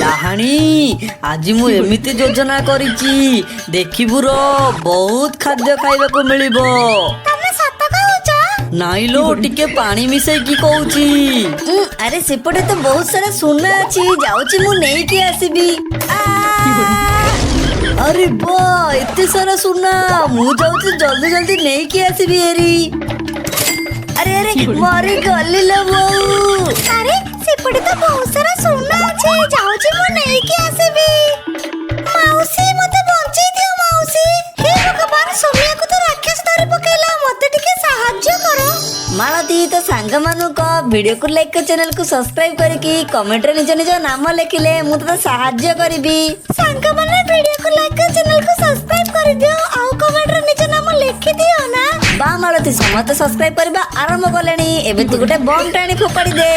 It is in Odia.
ଡାହାଣୀ ଆଜି ମୁଁ ଏମିତି ଯୋଜନା କରିଛି ଦେଖିବୁ ର ବହୁତ ଖାଦ୍ୟ ଖାଇବାକୁ ମିଳିବ। ନାଇଁ ଲୋ ଟିକେ ପାଣି ମିଶେଇକି କହୁଛି। ଆରେ ସେପଟେ ତ ବହୁତ ସାରା ସୁନା ଅଛି, ଯାଉଛି ମୁଁ ନେଇକି ଆସିବି। ଆରେ ବା ଏତେ ସାରା ସୁନା, ମୁଁ ଯାଉଛି ଜଲ୍ଦି ଜଲ୍ଦି ନେଇକି ଆସିବି ହେରି। ଆରେ ଆରେ ମରି ଗଲି ଲୋ ବୋଉ। ଆରେ ସେପଟେ ତ ବହୁତ ସାରା ସୁନା ଅଛି, ଯାଉଛି ମୁଁ ନେଇକି ଆସିବି। ମାଉସୀ ମତେ ବଞ୍ଚେଇ ଦିଅ ମାଉସୀ। ହେ ଭଗବାନ, ସୌମ୍ୟାକୁ ତ ରାକ୍ଷସ ଧରି ପକେଇଲା, ମତେ ଟିକେ ସାହାଯ୍ୟ କର। ମାଳତୀ ତ ସାଙ୍ଗମାନଙ୍କୁ କହ ଭିଡିଓକୁ ଲାଇକ୍ କରି ଚ୍ୟାନେଲକୁ ସବସ୍କ୍ରାଇବ କରିକି କମେଣ୍ଟରେ ନିଜ ନିଜ ନାମ ଲେଖିଲେ ମୁଁ ତତେ ସାହାଯ୍ୟ କରିବି। ସାଙ୍ଗମାନେ ଭିଡିଓକୁ ଲାଇକ୍ କରି ଚ୍ୟାନେଲକୁ ସବସ୍କ୍ରାଇବ କରିଦିଅ, ଆଉ କମେଣ୍ଟରେ ନିଜ ନାମ ଲେଖିଦିଅ ନା। ବା ମାଳତୀ ସମସ୍ତେ ସବସ୍କ୍ରାଇବ କରିବା ଆରମ୍ଭ କଲେଣି, ଏବେ ତୁ ଗୋଟେ ବମ୍ ଟାଣି ଫୋପାଡ଼ି ଦେ।